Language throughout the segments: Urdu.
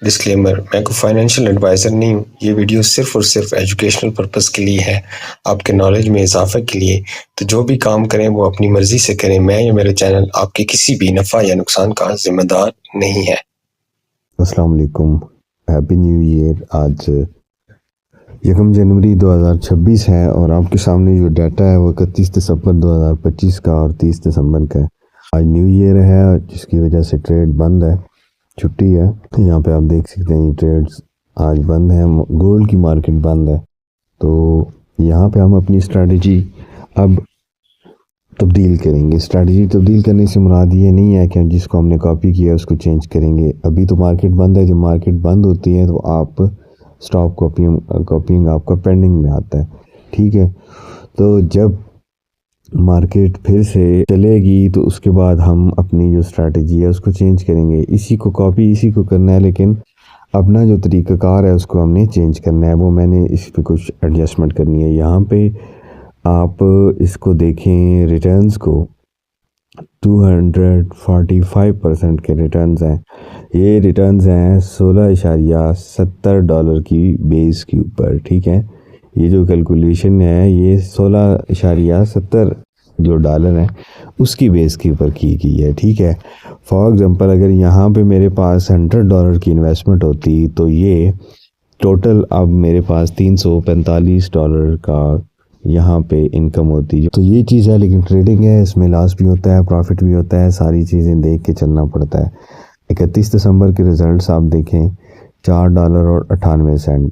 ڈسکلیمر، میں کوئی فائنینشیل ایڈوائزر نہیں ہوں۔ یہ ویڈیو صرف اور صرف ایجوکیشنل پرپس کے لیے ہے، آپ کے نالج میں اضافہ کے لیے۔ تو جو بھی کام کریں وہ اپنی مرضی سے کریں۔ میں یا میرے چینل آپ کے کسی بھی نفع یا نقصان کا ذمہ دار نہیں ہے۔ السلام علیکم، ہیپی نیو ایئر۔ آج 1 جنوری 2026 ہے اور آپ کے سامنے جو ڈیٹا ہے وہ 31 دسمبر 2025 کا اور 30 دسمبر کا ہے۔ آج نیو ایئر ہے جس کی وجہ سے ٹریڈ بند ہے، چھٹی ہے۔ یہاں پہ آپ دیکھ سکتے ہیں ٹریڈز آج بند ہیں، گولڈ کی مارکیٹ بند ہے۔ تو یہاں پہ ہم اپنی اسٹریٹجی اب تبدیل کریں گے۔ اسٹریٹجی تبدیل کرنے سے مراد یہ نہیں ہے کہ جس کو ہم نے کاپی کیا اس کو چینج کریں گے۔ ابھی تو مارکیٹ بند ہے، جب مارکیٹ بند ہوتی ہے تو آپ سٹاپ کاپینگ آپ کا پینڈنگ میں آتا ہے، ٹھیک ہے۔ تو جب مارکیٹ پھر سے چلے گی تو اس کے بعد ہم اپنی جو اسٹریٹجی ہے اس کو چینج کریں گے۔ اسی کو کاپی اسی کو کرنا ہے، لیکن اپنا جو طریقہ کار ہے اس کو ہم نے چینج کرنا ہے۔ وہ میں نے اس پہ کچھ ایڈجسٹمنٹ کرنی ہے۔ یہاں پہ آپ اس کو دیکھیں، ریٹرنز کو 245% کے ریٹرنز ہیں۔ یہ ریٹرنز ہیں $16.70 کی بیس کے اوپر، ٹھیک ہے۔ یہ جو کیلکولیشن ہے یہ $16.70 جو ڈالر ہے اس کی بیس کے اوپر کی گئی ہے، ٹھیک ہے۔ فار ایگزامپل اگر یہاں پہ میرے پاس $100 کی انویسٹمنٹ ہوتی تو یہ ٹوٹل اب میرے پاس $345 کا یہاں پہ انکم ہوتی۔ تو یہ چیز ہے، لیکن ٹریڈنگ ہے، اس میں لاس بھی ہوتا ہے، پروفٹ بھی ہوتا ہے، ساری چیزیں دیکھ کے چلنا پڑتا ہے۔ 31 دسمبر کے ریزلٹس آپ دیکھیں، $4.98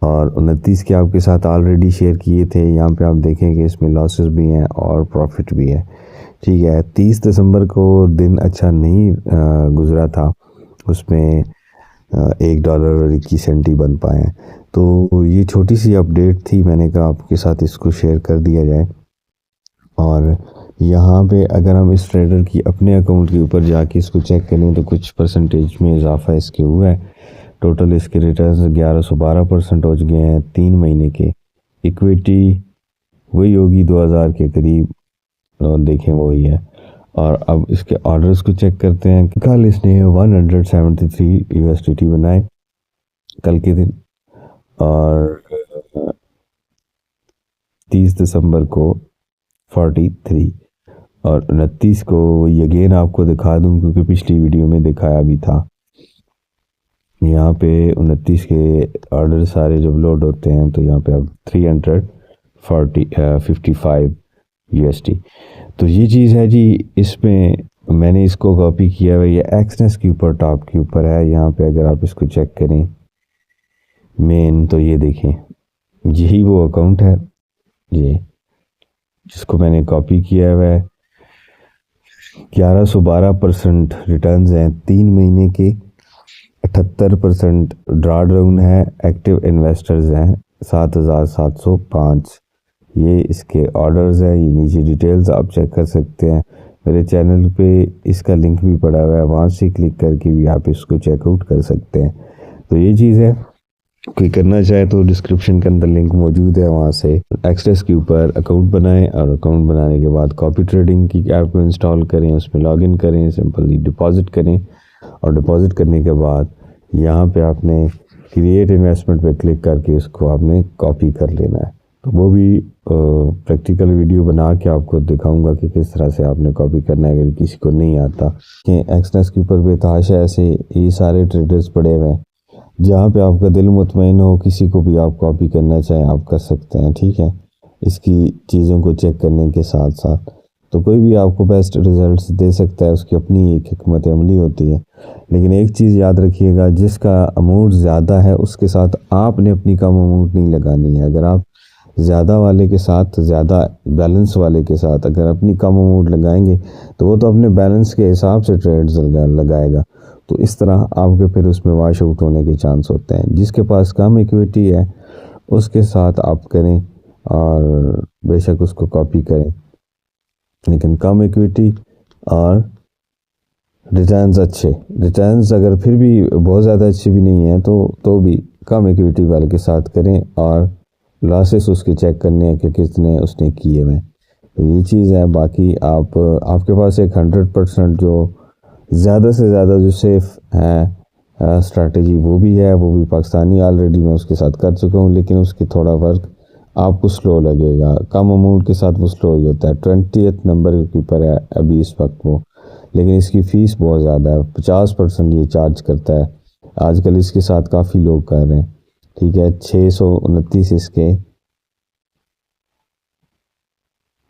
اور 29 کے آپ کے ساتھ آلریڈی شیئر کیے تھے۔ یہاں پہ آپ دیکھیں کہ اس میں لاسز بھی ہیں اور پروفٹ بھی ہے، ٹھیک ہے۔ 30 دسمبر کو دن اچھا نہیں گزرا تھا، اس میں $1.21 ہی بن پائے ہیں۔ تو یہ چھوٹی سی اپڈیٹ تھی، میں نے کہا آپ کے ساتھ اس کو شیئر کر دیا جائے۔ اور یہاں پہ اگر ہم اس ٹریڈر کی اپنے اکاؤنٹ کے اوپر جا کے اس کو چیک کریں تو کچھ پرسنٹیج میں اضافہ اس کے ہوا ہے۔ ٹوٹل اس کے ریٹرنز 1112% ہو گئے ہیں 3 مہینے کے۔ ایکویٹی وہی ہوگی 2000 کے قریب، دیکھیں وہی ہے۔ اور اب اس کے آرڈرز کو چیک کرتے ہیں۔ کل اس نے 173 USDT بنائے کل کے دن، اور 30 دسمبر کو 43 اور 29 کو یہ اگین آپ کو دکھا دوں کیونکہ پچھلی ویڈیو میں دکھایا بھی تھا۔ یہاں پہ 29 کے آرڈر سارے جب لوڈ ہوتے ہیں تو یہاں پہ اب 355 USD۔ تو یہ چیز ہے جی، اس میں نے اس کو کاپی کیا ہے، یہ ایکسنس کے اوپر ٹاپ کے اوپر ہے۔ یہاں پہ اگر آپ اس کو چیک کریں مین تو یہ دیکھیں، یہی وہ اکاؤنٹ ہے یہ جس کو میں نے کاپی کیا ہوا ہے۔ 1112% ریٹرنز ہیں 3 مہینے کے، 78% ڈرا ڈاؤن ہے، ایکٹیو انویسٹرز ہیں 7705۔ یہ اس کے آرڈرز ہیں، یہ نیچے ڈیٹیلز آپ چیک کر سکتے ہیں۔ میرے چینل پہ اس کا لنک بھی پڑا ہوا ہے، وہاں سے کلک کر کے بھی آپ اس کو چیک آؤٹ کر سکتے ہیں۔ تو یہ چیز ہے، کوئی کرنا چاہے تو ڈسکرپشن کے اندر لنک موجود ہے، وہاں سے ایکسس کے اوپر اکاؤنٹ بنائیں، اور اکاؤنٹ بنانے کے بعد کاپی ٹریڈنگ کی ایپ کو انسٹال کریں، اس میں لاگ ان کریں، سمپلی ڈپازٹ کریں، اور ڈپازٹ کرنے کے بعد یہاں پہ آپ نے کریٹ انویسٹمنٹ پہ کلک کر کے اس کو آپ نے کاپی کر لینا ہے۔ تو وہ بھی پریکٹیکل ویڈیو بنا کے آپ کو دکھاؤں گا کہ کس طرح سے آپ نے کاپی کرنا ہے اگر کسی کو نہیں آتا۔ کہ ایکسنس کے اوپر بے تحاشا ایسے یہ سارے ٹریڈرز پڑے ہوئے ہیں، جہاں پہ آپ کا دل مطمئن ہو، کسی کو بھی آپ کاپی کرنا چاہیں آپ کر سکتے ہیں، ٹھیک ہے، اس کی چیزوں کو چیک کرنے کے ساتھ ساتھ۔ تو کوئی بھی آپ کو بیسٹ ریزلٹس دے سکتا ہے، اس کی اپنی ایک حکمت عملی ہوتی ہے۔ لیکن ایک چیز یاد رکھیے گا، جس کا اماؤنٹ زیادہ ہے اس کے ساتھ آپ نے اپنی کم اماؤنٹ نہیں لگانی ہے۔ اگر آپ زیادہ والے کے ساتھ، زیادہ بیلنس والے کے ساتھ اگر اپنی کم اماؤنٹ لگائیں گے تو وہ تو اپنے بیلنس کے حساب سے ٹریڈز لگائے گا، تو اس طرح آپ کے پھر اس میں واش آؤٹ ہونے کے چانس ہوتے ہیں۔ جس کے پاس کم ایکویٹی ہے اس کے ساتھ آپ کریں، اور بے شک اس کو کاپی کریں، لیکن کم ایکویٹی اور ریٹرنز اچھے، ریٹرنز اگر پھر بھی بہت زیادہ اچھے بھی نہیں ہیں تو بھی کم ایکویٹی والے کے ساتھ کریں، اور لاسز اس کے چیک کرنے ہیں کہ کتنے اس نے کیے ہوئے۔ تو یہ چیز ہے۔ باقی آپ کے پاس ایک 100% جو زیادہ سے زیادہ جو سیف ہیں اسٹریٹجی وہ بھی ہے، وہ بھی پاکستانی آلریڈی میں اس کے ساتھ کر چکا ہوں، لیکن اس کے تھوڑا فرق آپ کو سلو لگے گا، کم اماؤنٹ کے ساتھ وہ سلو ہی ہوتا ہے۔ 20th نمبر کے اوپر ہے ابھی اس وقت وہ، لیکن اس کی فیس بہت زیادہ ہے، 50% یہ چارج کرتا ہے۔ آج کل اس کے ساتھ کافی لوگ کر رہے ہیں، ٹھیک ہے۔ 629 اس کے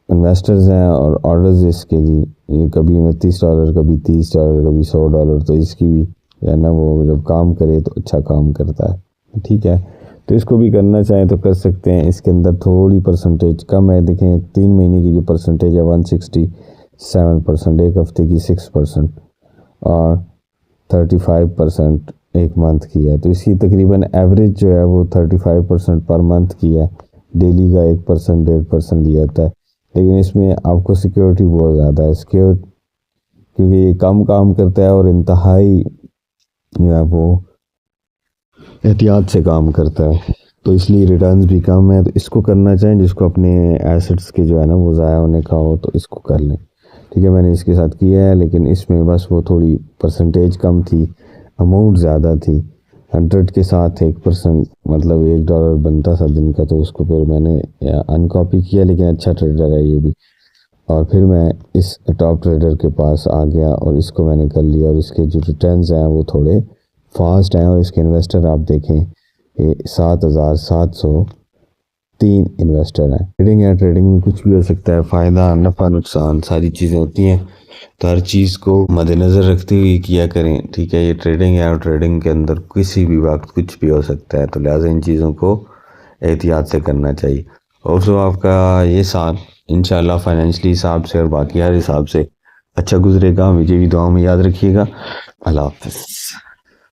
انویسٹرز ہیں اور آرڈرز اس کے جی، یہ کبھی $29، کبھی $30، کبھی $100، تو اس کی بھی ہے نا، وہ جب کام کرے تو اچھا کام کرتا ہے، ٹھیک ہے۔ تو اس کو بھی کرنا چاہیں تو کر سکتے ہیں۔ اس کے اندر تھوڑی پرسنٹیج کم ہے، دیکھیں 3 مہینے کی جو پرسنٹیج ہے 167%، ایک ہفتے کی 6% اور 35% ایک منتھ کی ہے۔ تو اس کی تقریباً ایوریج جو ہے وہ 35% پر منتھ کی ہے، ڈیلی کا 1% 1.5% دیا جاتا ہے، لیکن اس میں آپ کو سیکیورٹی بہت زیادہ ہے، کیونکہ یہ کم کام کرتا ہے اور انتہائی جو ہے وہ احتیاط سے کام کرتا ہے، تو اس لیے ریٹرنز بھی کم ہے۔ تو اس کو کرنا چاہیں جس کو اپنے ایسٹس کے جو ہے نا وہ ضائع ہونے کا ہو تو اس کو کر لیں، ٹھیک ہے۔ میں نے اس کے ساتھ کیا ہے، لیکن اس میں بس وہ تھوڑی پرسنٹیج کم تھی، اماؤنٹ زیادہ تھی، 100 کے ساتھ 1%، مطلب $1 بنتا تھا دن کا، تو اس کو پھر میں نے ان کاپی کیا، لیکن اچھا ٹریڈر ہے یہ بھی، اور پھر میں اس ٹاپ ٹریڈر کے پاس آ گیا اور اس کو میں نے کر لیا، اور اس کے جو ریٹرنز ہیں وہ تھوڑے فاسٹ ہیں، اور اس کے انویسٹر آپ دیکھیں 7,703 انویسٹر ہیں۔ ٹریڈنگ ہے، ٹریڈنگ میں کچھ بھی ہو سکتا ہے، فائدہ نفع نقصان ساری چیزیں ہوتی ہیں، تو ہر چیز کو مد نظر رکھتے ہوئے کیا کریں، ٹھیک ہے۔ یہ ٹریڈنگ ہے اور ٹریڈنگ کے اندر کسی بھی وقت کچھ بھی ہو سکتا ہے، تو لہٰذا ان چیزوں کو احتیاط سے کرنا چاہیے۔ اور جو آپ کا یہ سال انشاءاللہ فائنینشلی حساب سے اور باقی ہر حساب سے اچھا گزرے گا، مجھے بھی دعاؤں میں یاد رکھیے گا۔ اللہ حافظ۔